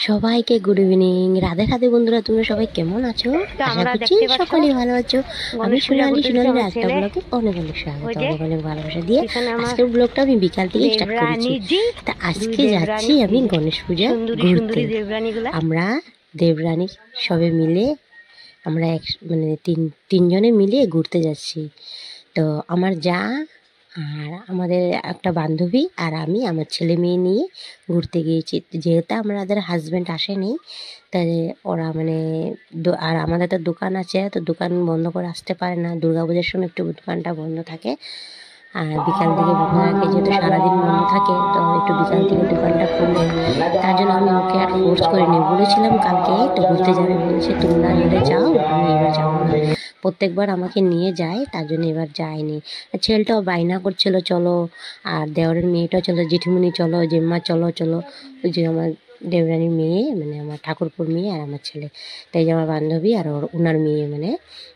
সবাইকে good evening. Radhe Radhe বন্ধুরা, তোমরা সবাই কেমন আছো? আশা করছি সকলেই ভালো আছো। আমি সোনালির একটা ব্লগে অনেক অনেক স্বাগত, অনেক অনেক ভালোবাসা দিয়ে আজকের ব্লগটা আমি বিকাল থেকে স্টার্ট করেছি। তা আজকে যাচ্ছি আমি গণেশ পূজা ঘুরতে। আমরা দেবরানী সবে মিলে আমরা মানে তিনজনে মিলে ঘুরতে যাচ্ছি। তো আমার যা আর আমাদের একটা বান্ধবী আর আমি আমার ছেলে মেয়ে নিয়ে ঘুরতে গিয়েছি। যেহেতু আমাদের হাজব্যান্ড আসেনি, তাই ওরা মানে আর আমাদের তো দোকান আছে, তো দোকান বন্ধ করে আসতে পারে না। দুর্গাপূজার সময় একটু দোকানটা বন্ধ থাকে, আর বিকাল থেকে বন্ধ রাখে, যেহেতু সারাদিন বন্ধ থাকে তো একটু বিকাল থেকে দোকানটা খুলে। তার জন্য আমি ওকে আর ফোর্স করিনি, বলেছিলাম কালকে তো ঘুরতে যাবে, বলছে তোমরা এলে যাও, আমি এবার যাবো না। প্রত্যেকবার আমাকে নিয়ে যায়, তার জন্য এবার যায়নি। আর ছেলেটাও বায়না করছিল চলো, আর দেওরের মেয়েটাও চলো, জেঠিমুনি চলো, জেম্মা চলো চলো। ওই যে আমার দেবরানীর মেয়ে মানে আমার ঠাকুরপুর মেয়ে আর আমার ছেলে, তাই যে আমার বান্ধবী আর ওনার মেয়ে মানে।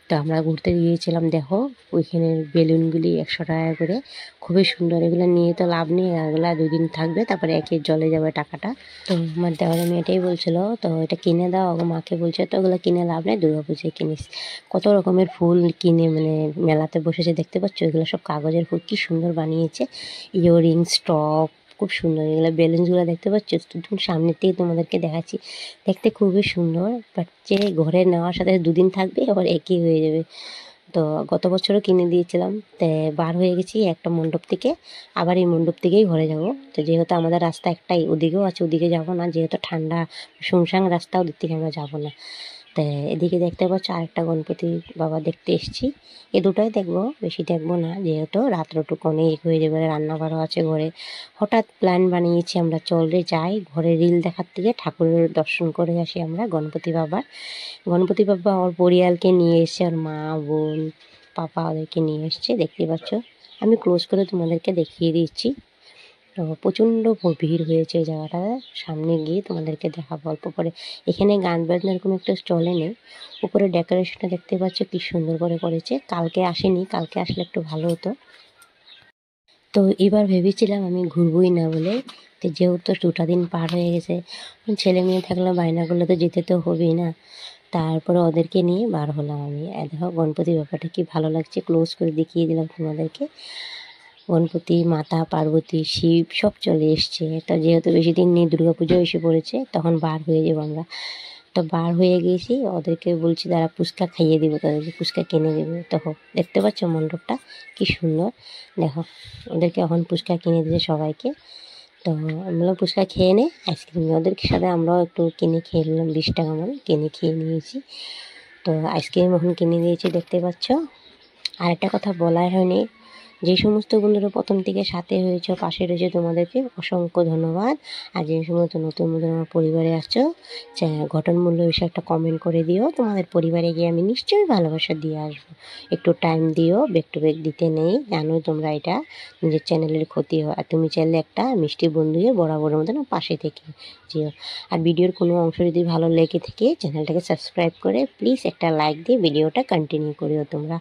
তো আমরা ঘুরতে গিয়েছিলাম। দেখো ওইখানের বেলুনগুলি 100 টাকা করে, খুবই সুন্দর। এগুলো নিয়ে তো লাভ নেই, এগুলো 2 দিন থাকবে, তারপরে একে জলে যাবে টাকাটা। তো আমার দেওয়ারের মেয়েটাই বলছিল তো এটা কিনে দাও, মাকে বলছে তো ওগুলো কিনে লাভ নেই, দুর্গাপুজোয় কিনিস। কত রকমের ফুল কিনে মানে মেলাতে বসেছে, দেখতে পাচ্ছ এগুলো সব কাগজের ফুল, কি সুন্দর বানিয়েছে। ইয়াররিংস, টপ, খুব সুন্দর। এগুলো বেলুনসগুলো দেখতে পাচ্ছ, তুমি সামনের থেকে তোমাদেরকে দেখাচ্ছি, দেখতে খুবই সুন্দর। বাট যে ঘরে নেওয়ার সাথে 2 দিন থাকবে আবার একই হয়ে যাবে। তো গত বছরও কিনে দিয়েছিলাম, তো বার হয়ে গেছি একটা মণ্ডপ থেকে, আবার এই মণ্ডপ থেকেই ঘরে যাব। তো যেহেতু আমাদের রাস্তা একটাই, ওদিকেও আছে, ওদিকে যাব না, যেহেতু ঠান্ডা শুনশান রাস্তা, ওদিক থেকে আমরা যাব না। তো এদিকে দেখতে পাচ্ছ আরেকটা গণপতি বাবা দেখতে এসেছি। এ দুটোই দেখবো, বেশি দেখবো না, যেহেতু রাত্রটুকু অনেক হয়ে যাবে, রান্নাঘরও আছে ঘরে। হঠাৎ প্ল্যান বানিয়েছি আমরা, চল রে যাই ঘরে রিল দেখার থেকে ঠাকুরের দর্শন করে আসি আমরা গণপতি বাবার। গণপতি বাবা ওর পরিয়ালকে নিয়ে এসছে, ওর মা, বোন, পাপা ওদেরকে নিয়ে এসছে, দেখতে পাচ্ছ। আমি ক্লোজ করে তোমাদেরকে দেখিয়ে দিচ্ছি। তো প্রচণ্ড ভিড় হয়েছে এই জায়গাটা, সামনে গিয়ে তোমাদেরকে দেখাবো অল্প করে। এখানে গান বাজনা এরকম একটা চলে নেই। উপরে ডেকোরেশনটা দেখতে পাচ্ছ কি সুন্দর করে করেছে। কালকে আসেনি, কালকে আসলে একটু ভালো হতো। তো এবার ভেবেছিলাম আমি ঘুরবই না বলে, তো যেহেতু 2টা দিন পার হয়ে গেছে, ছেলে মেয়ে থাকলে বায়নাগুলো তো যেতে তো হবেই না। তারপরে ওদেরকে নিয়ে বার হলাম আমি। দেখো গণপতি ব্যাপারটা কি ভালো লাগছে, ক্লোজ করে দেখিয়ে দিলাম তোমাদেরকে। গণপতি, মাতা, পার্বতী, শিব সব চলে এসছে। তো যেহেতু বেশি দিন নেই, দুর্গাপুজো এসে পড়েছে, তখন বার হয়ে যাবো আমরা। তো বার হয়ে গেছি, ওদেরকে বলছি তারা ফুচকা খাইয়ে দেবো, তাদেরকে ফুচকা কিনে দেবো। তখন দেখতে পাচ্ছ মণ্ডপটা কি সুন্দর। দেখো ওদেরকে এখন ফুচকা কিনে দিয়েছে সবাইকে। তো আমরা ফুচকা খেয়ে নে, আইসক্রিম ওদের সাথে আমরাও একটু কিনে খেয়ে নিলাম, 20 টাকা মতো কিনে খেয়ে নিয়েছি। তো আইসক্রিম এখন কিনে দিয়েছি, দেখতে পাচ্ছ। আর একটা কথা বলাই হয়নি, যে সমস্ত বন্ধুরা প্রথম থেকে সাথে হয়েছে, পাশে রয়েছে, তোমাদেরকে অসংখ্য ধন্যবাদ। আর যে সমস্ত নতুন বন্ধুরা আমার পরিবারে আসছো, ঘটনমূল্য এসে একটা কমেন্ট করে দিও। তোমাদের পরিবারে গিয়ে আমি নিশ্চয়ই ভালোবাসা দিয়ে আসবো। একটু টাইম দিও, ব্যাক টু ব্যাক দিতে নেই, জানো তোমরা এটা নিজের চ্যানেলের ক্ষতি হয়। আর তুমি চাইলে একটা মিষ্টি বন্ধু হয়ে বরাবরের মতন পাশে থেকে যেও। আর ভিডিওর কোনো অংশ যদি ভালো লেগে থাকে, চ্যানেলটাকে সাবস্ক্রাইব করে প্লিজ একটা লাইক দিয়ে ভিডিওটা কন্টিনিউ করিও তোমরা।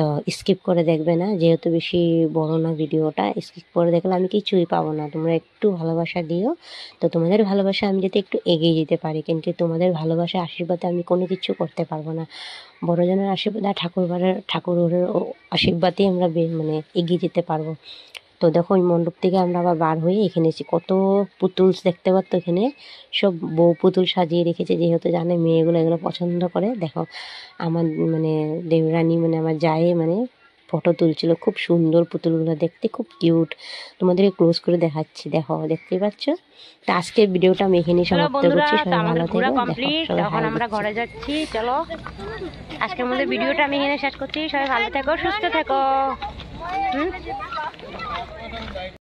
তো স্কিপ করে দেখবে না, যেহেতু বেশি বড় না ভিডিওটা, স্কিপ করে দেখলে আমি কিছুই পাবো না। তোমরা একটু ভালোবাসা দিও, তো তোমাদের ভালোবাসা আমি যাতে একটু এগিয়ে যেতে পারি, কিন্তু তোমাদের ভালোবাসা আশীর্বাদে আমি কোনো কিছু করতে পারবো না। বড়জনের আশীর্বাদ আর ঠাকুরের আশীর্বাদে আমরা মানে এগিয়ে যেতে পারবো। তো দেখো ওই মণ্ডপ থেকে আমরা আবার বার হয়ে এখানে এসেছি। কত পুতুলস দেখতে পাচ্ছ, এখানে সব বউ পুতুল সাজিয়ে রেখেছে, যেহেতু জানে মেয়েগুলো এগুলো পছন্দ করে। দেখো আমার মানে দেবরানী মানে আমার জায়ে মানে ফটো তুলছিল, খুব সুন্দর পুতুলগুলো দেখতে, খুব কিউট। তোমাদেরকে ক্লোজ করে দেখাচ্ছি, দেখো দেখতেই পাচ্ছ। তো আজকের ভিডিওটা আমি এখানেই সমাপ্ত করছি। সবাই ভালো থেকো। এখন আমরা ঘরে যাচ্ছি, চলো আজকের মধ্যে ভিডিওটা আমি এখানে শেষ করছি। সবাই ভালো থেকো, সুস্থ থেকো।